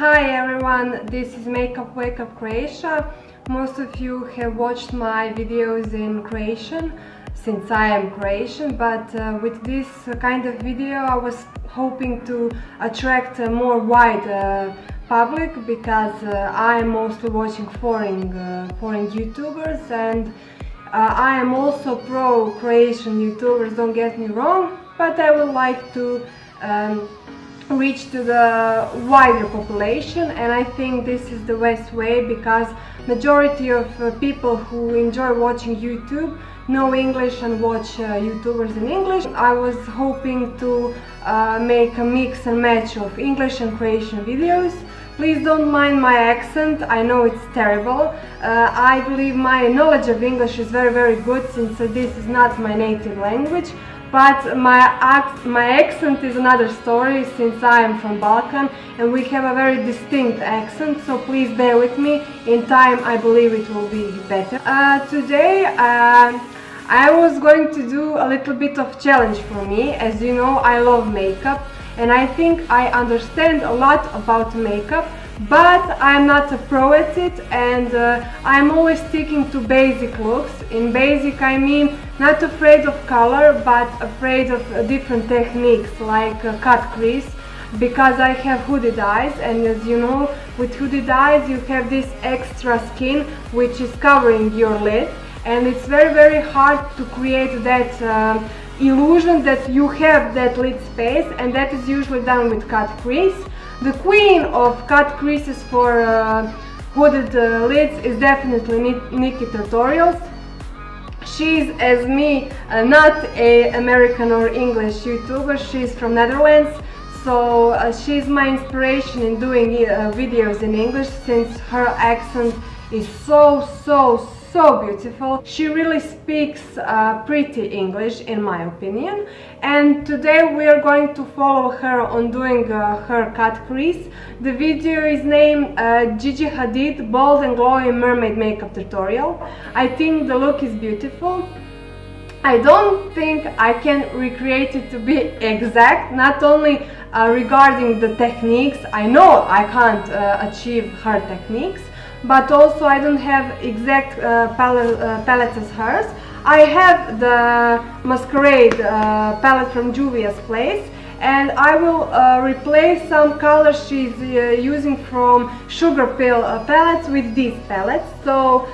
Hi everyone, this is Makeup Wake Up Croatia. Most of you have watched my videos in Croatian since I am Croatian, but with this kind of video I was hoping to attract a more wide public because I am mostly watching foreign YouTubers, and I am also pro Croatian YouTubers, don't get me wrong, but I would like to reach to the wider population, and I think this is the best way because majority of people who enjoy watching YouTube know English and watch YouTubers in English. I was hoping to make a mix and match of English and Croatian videos. Please don't mind my accent, I know it's terrible. I believe my knowledge of English is very good since this is not my native language. But my accent is another story since I am from Balkan and we have a very distinct accent, so please bear with me. In time I believe it will be better. Today I was going to do a little bit of challenge for me. As you know, I love makeup and I think I understand a lot about makeup, but I'm not a pro at it, and I'm always sticking to basic looks. In basic I mean not afraid of color, but afraid of different techniques like cut crease, because I have hooded eyes, and as you know, with hooded eyes you have this extra skin which is covering your lid, and it's very hard to create that illusion that you have that lid space, and that is usually done with cut crease. The queen of cut creases for hooded lids is definitely Nikkie Tutorials. She's, as me, not an American or English YouTuber, she's from Netherlands, so she's my inspiration in doing videos in English since her accent is so beautiful. She really speaks pretty English in my opinion, and today we are going to follow her on doing her cut crease. The video is named Gigi Hadid Bold and Glowing Mermaid Makeup Tutorial. I think the look is beautiful. I don't think I can recreate it to be exact, not only regarding the techniques. I know I can't achieve her techniques, but also I don't have exact palettes as hers. I have the Masquerade palette from Juvia's place, and I will replace some colors she's using from Sugar Pill palettes with these palettes, so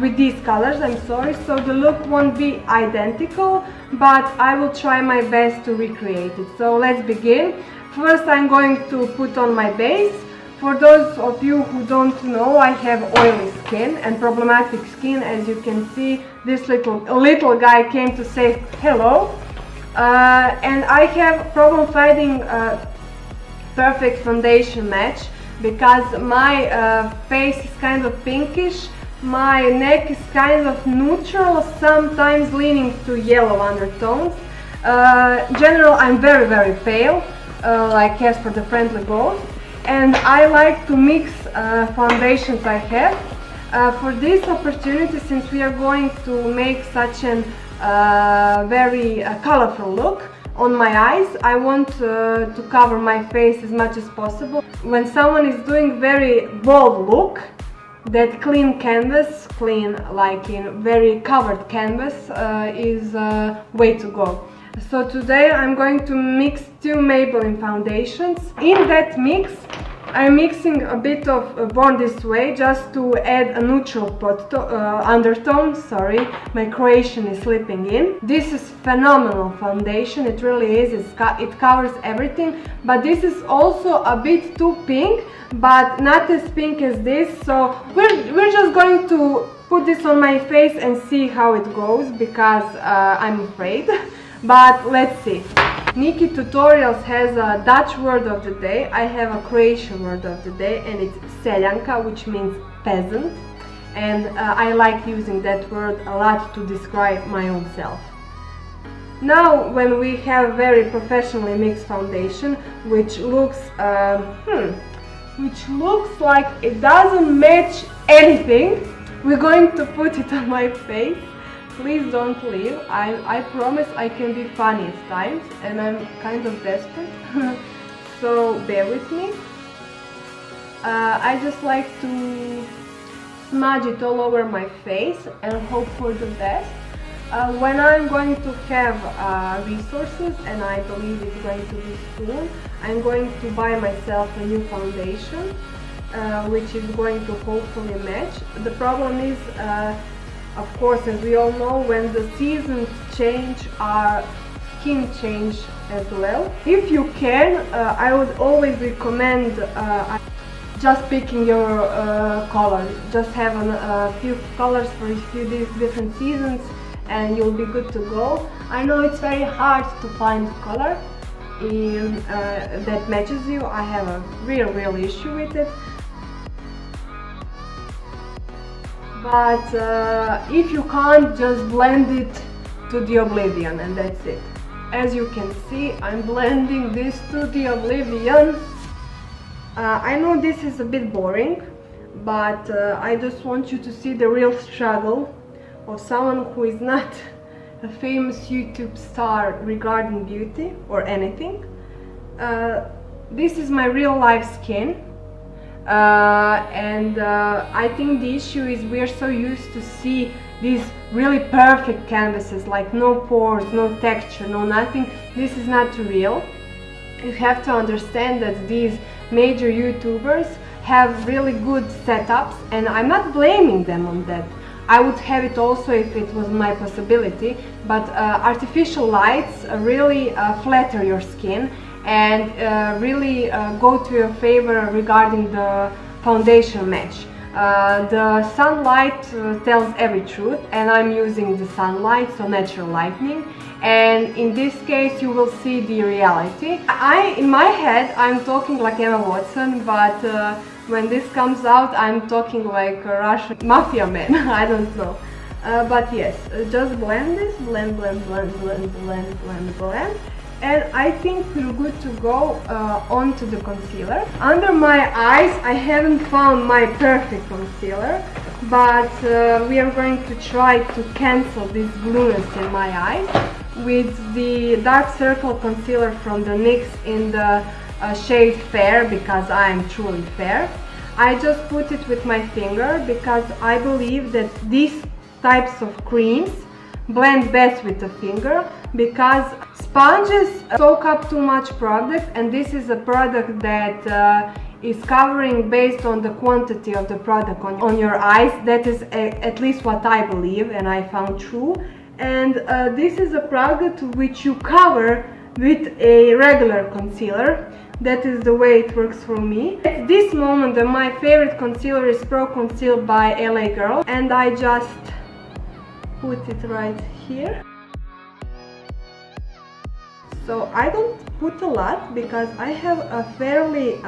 with these colors, I'm sorry, so the look won't be identical, but I will try my best to recreate it. So let's begin. First I'm going to put on my base. For those of you who don't know, I have oily skin and problematic skin. As you can see, this little guy came to say hello. And I have problem finding perfect foundation match because my face is kind of pinkish, my neck is kind of neutral, sometimes leaning to yellow undertones. In general, I'm very pale, like Casper the Friendly Ghost. And I like to mix foundations I have. For this opportunity, since we are going to make such an very colorful look on my eyes, I want to cover my face as much as possible. When someone is doing very bold look, that clean canvas, clean like in very covered canvas, is way to go. So today I'm going to mix two Maybelline foundations. In that mix I'm mixing a bit of Born This Way just to add a neutral undertone. Sorry, my Croatian is slipping in. This is phenomenal foundation, it really is. It covers everything, but this is also a bit too pink, but not as pink as this, so we're just going to put this on my face and see how it goes, because I'm afraid. But let's see. Nikkie Tutorials has a Dutch word of the day, I have a Croatian word of the day, and it's seljanka, which means peasant, and I like using that word a lot to describe my own self. Now, when we have very professionally mixed foundation, which looks like it doesn't match anything, we're going to put it on my face. Please don't leave. I promise I can be funny at times, and I'm kind of desperate. So bear with me. I just like to smudge it all over my face and hope for the best. When I'm going to have resources, and I believe it's going to be soon, I'm going to buy myself a new foundation, which is going to hopefully match. The problem is, of course, as we all know, when the seasons change, our skin change as well. If you can, I would always recommend just picking your color. Just have a few colors for a few different seasons and you'll be good to go. I know it's very hard to find color that matches you. I have a real issue with it. But if you can't, just blend it to the oblivion and that's it. As you can see, I'm blending this to the oblivion. I know this is a bit boring, but I just want you to see the real struggle of someone who is not a famous YouTube star regarding beauty or anything. This is my real life skin, and I think the issue is we're so used to see these really perfect canvases, like no pores, no texture, no nothing. This is not real. You have to understand that these major YouTubers have really good setups, and I'm not blaming them on that. I would have it also if it was my possibility, but artificial lights really flatter your skin and really go to your favor regarding the foundation match. The sunlight tells every truth, and I'm using the sunlight, so natural lighting, and in this case you will see the reality. In my head I'm talking like Emma Watson, but when this comes out I'm talking like a Russian mafia man. I don't know. But yes, just blend this, blend, and I think we're good to go onto the concealer. Under my eyes I haven't found my perfect concealer, but we are going to try to cancel this blueness in my eyes with the dark circle concealer from the NYX in the shade Fair, because I am truly fair. I just put it with my finger because I believe that these types of creams blend best with the finger, because sponges soak up too much product, and this is a product that is covering based on the quantity of the product on your eyes. That is at least what I believe and I found true. And this is a product which you cover with a regular concealer. That is the way it works for me. At this moment my favorite concealer is Pro Conceal by LA Girl, and I just put it right here. So I don't put a lot because I have a fairly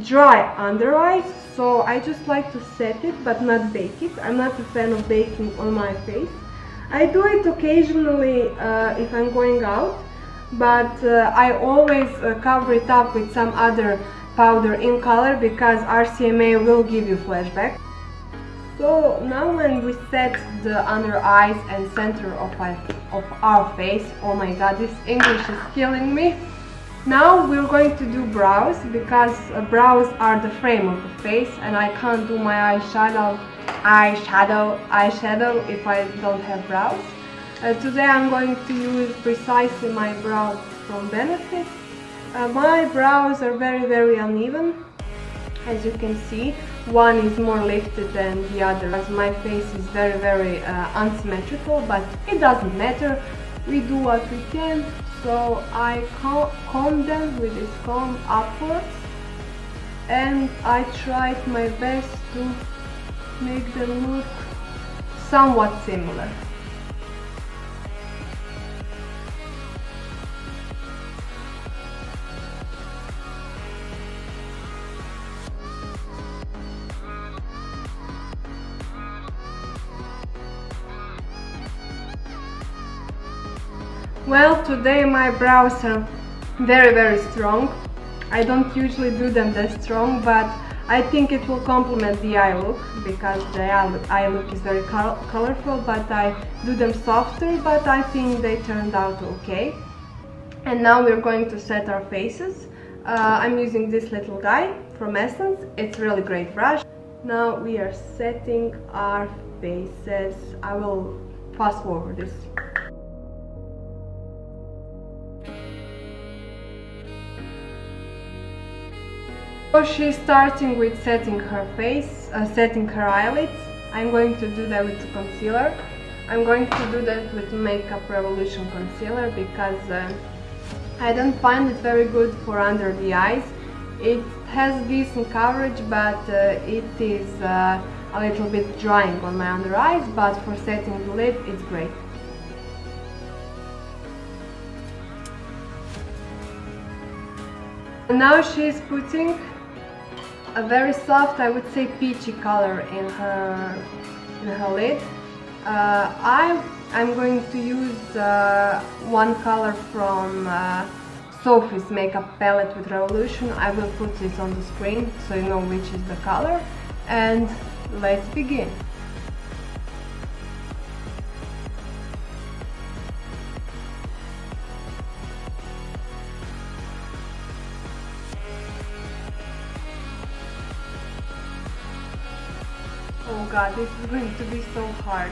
dry under eyes, so I just like to set it but not bake it. I'm not a fan of baking on my face. I do it occasionally if I'm going out, but I always cover it up with some other powder in color, because RCMA will give you flashback. So now when we set the under eyes and center of our face, oh my god, this English is killing me. Now we're going to do brows, because brows are the frame of the face and I can't do my eyeshadow if I don't have brows. Today I'm going to use precisely my brows from Benefit. My brows are very uneven. As you can see, one is more lifted than the other, as my face is very unsymmetrical, but it doesn't matter. We do what we can. So I comb them with this comb upwards, and I tried my best to make them look somewhat similar. Well, today my brows are very strong. I don't usually do them that strong, but I think it will complement the eye look, because the eye look is very colorful, but I do them softer, but I think they turned out okay. And now we're going to set our faces. I'm using this little guy from Essence. It's really great brush. Now we are setting our faces. I will fast forward this. So she's starting with setting her face, setting her eyelids. I'm going to do that with concealer. I'm going to do that with Makeup Revolution concealer because I don't find it very good for under the eyes. It has decent coverage, but it is a little bit drying on my under eyes, but for setting the lid it's great. And now she's putting a very soft, I would say peachy color in her lid. I'm going to use one color from Soph's makeup palette with Revolution. I will put this on the screen so you know which is the color, and let's begin. Oh god, this is going to be so hard.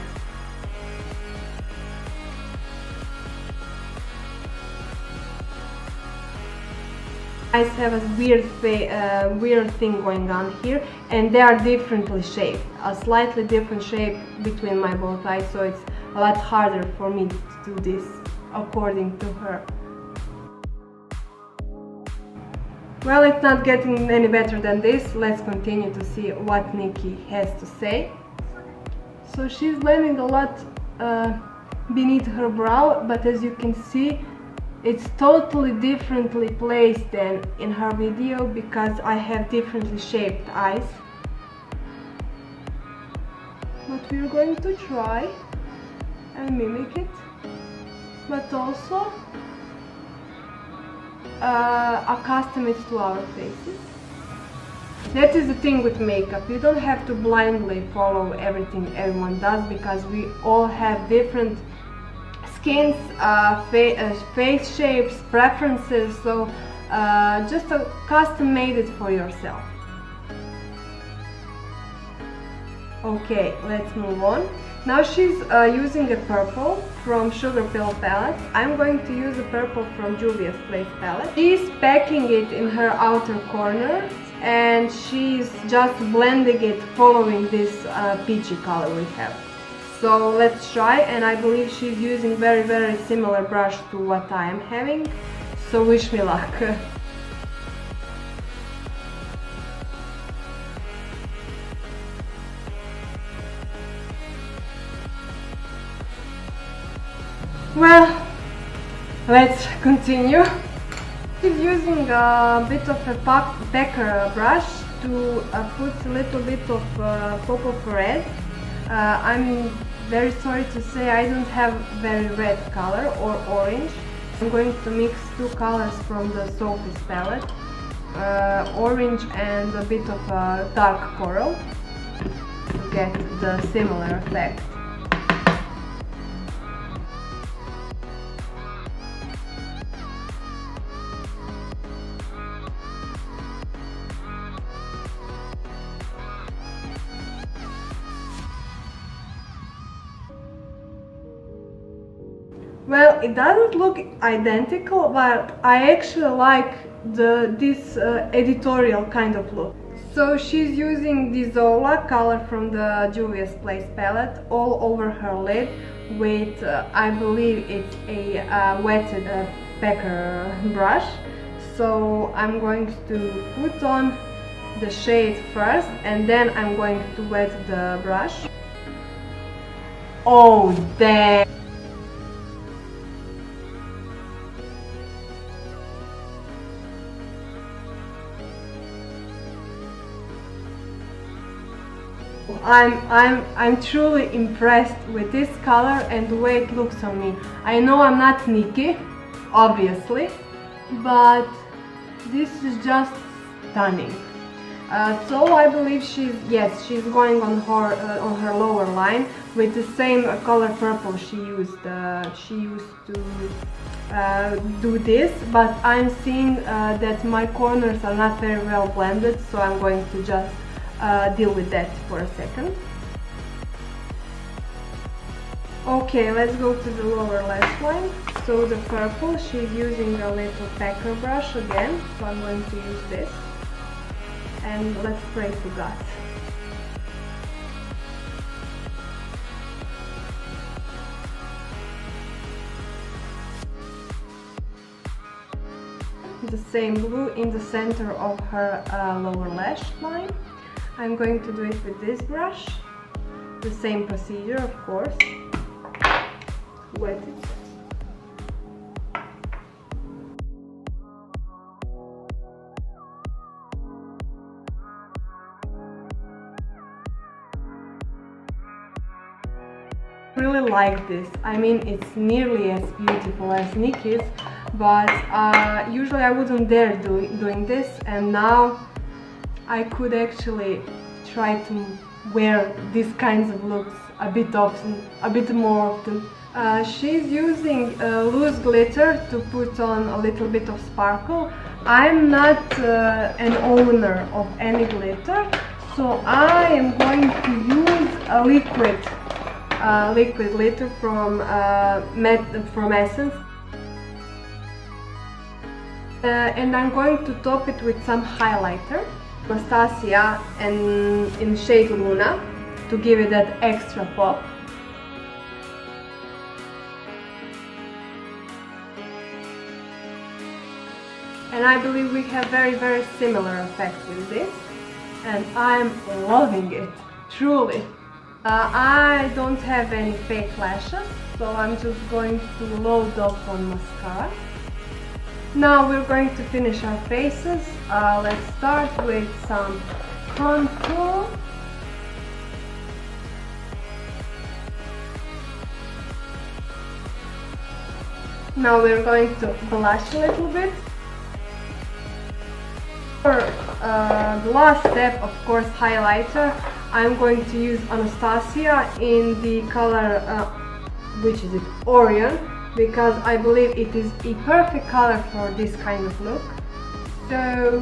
Eyes have a weird thing going on here, and they are differently shaped, a slightly different shape between my both eyes, so it's a lot harder for me to do this according to her. Well, it's not getting any better than this. Let's continue to see what Nikkie has to say. So she's blending a lot beneath her brow, but as you can see, it's totally differently placed than in her video because I have differently shaped eyes. But we're going to try and mimic it, but also accustom it to our faces. That is the thing with makeup. You don't have to blindly follow everything everyone does because we all have different skins, face shapes, preferences, so just custom made it for yourself. Okay, let's move on. Now she's using a purple from Sugar Pill palette. I'm going to use a purple from Juvia's Place palette. She's packing it in her outer corner and she's just blending it following this peachy color we have. So let's try, and I believe she's using very similar brush to what I am having, so wish me luck. Well, let's continue. She's using a bit of a packer brush to put a little bit of pop of red. I'm very sorry to say I don't have very red color or orange. I'm going to mix two colors from the Soph's palette, orange and a bit of dark coral, to get the similar effect. Well, it doesn't look identical, but I actually like this editorial kind of look. So she's using the Zola color from the Juvia's Place palette all over her lid with, I believe it's a wetted packer brush. So I'm going to put on the shade first and then I'm going to wet the brush. Oh damn! I'm truly impressed with this color and the way it looks on me. I know I'm not Nikkie, obviously, but this is just stunning. So I believe she's going on her lower line with the same color purple she used to do this, but I'm seeing that my corners are not very well blended, so I'm going to just deal with that for a second. Okay, let's go to the lower lash line. So the purple, she's using a little packer brush again, so I'm going to use this. And let's pray to God. The same blue in the center of her lower lash line. I'm going to do it with this brush. The same procedure, of course. Wet it. I really like this. I mean, it's nearly as beautiful as Nikkie's, but usually I wouldn't dare doing this, and now I could actually try to wear these kinds of looks a bit more often. She's using loose glitter to put on a little bit of sparkle. I'm not an owner of any glitter, so I am going to use a liquid glitter from Essence, and I'm going to top it with some highlighter, Anastasia, and in shade Luna, to give it that extra pop. And I believe we have very similar effect with this, and I'm loving it, truly. I don't have any fake lashes, so I'm just going to load up on mascara. Now we're going to finish our faces. Let's start with some contour. Now we're going to blush a little bit. For the last step, of course, highlighter. I'm going to use Anastasia in the color, which is it, Orion, because I believe it is a perfect color for this kind of look. So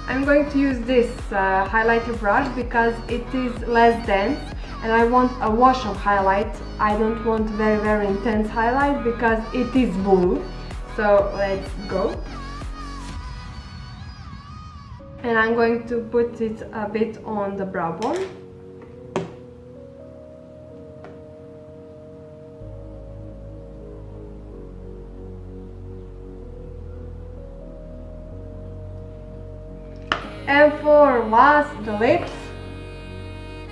I'm going to use this highlighter brush because it is less dense, and I want a wash of highlight. I don't want very intense highlight because it is blue. So let's go. And I'm going to put it a bit on the brow bone. And for last, the lips.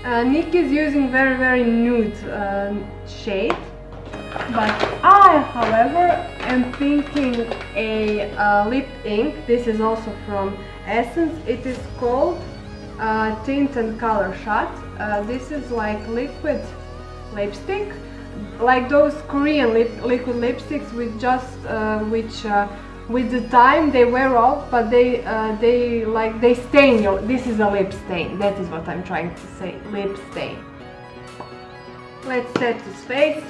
Nikkie is using very nude shade, but I, however, am thinking a lip ink. This is also from Essence. It is called Tint and Color Shot. This is like liquid lipstick, like those Korean liquid lipsticks with just with the time they wear off, but they stain your. This is a lip stain. That is what I'm trying to say. Lip stain. Let's set his face.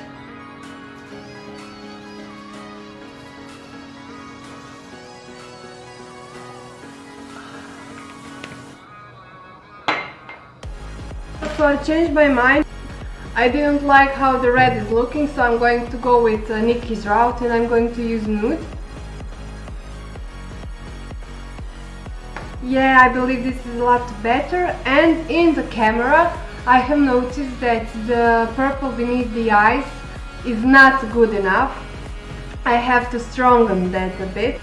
So I changed my mind. I didn't like how the red is looking, so I'm going to go with Nikkie's route, and I'm going to use Nude. Yeah, I believe this is a lot better, and in the camera I have noticed that the purple beneath the eyes is not good enough. I have to strengthen that a bit.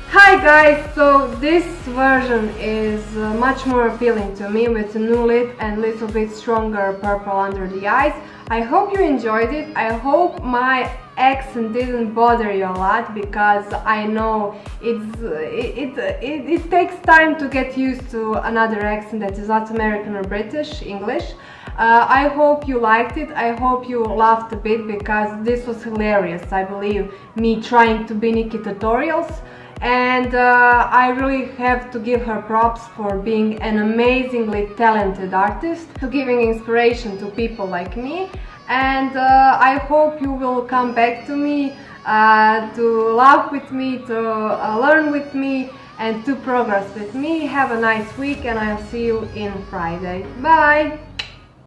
Hi guys, so this version is much more appealing to me with a new lid and a little bit stronger purple under the eyes. I hope you enjoyed it. I hope my accent didn't bother you a lot, because I know it takes time to get used to another accent that is not American or British English. I hope you liked it. I hope you laughed a bit, because this was hilarious. I believe me trying to be Nikkie Tutorials. and I really have to give her props for being an amazingly talented artist, to giving inspiration to people like me. And I hope you will come back to me to laugh with me, to learn with me, and to progress with me. Have a nice week, and I'll see you in Friday. Bye!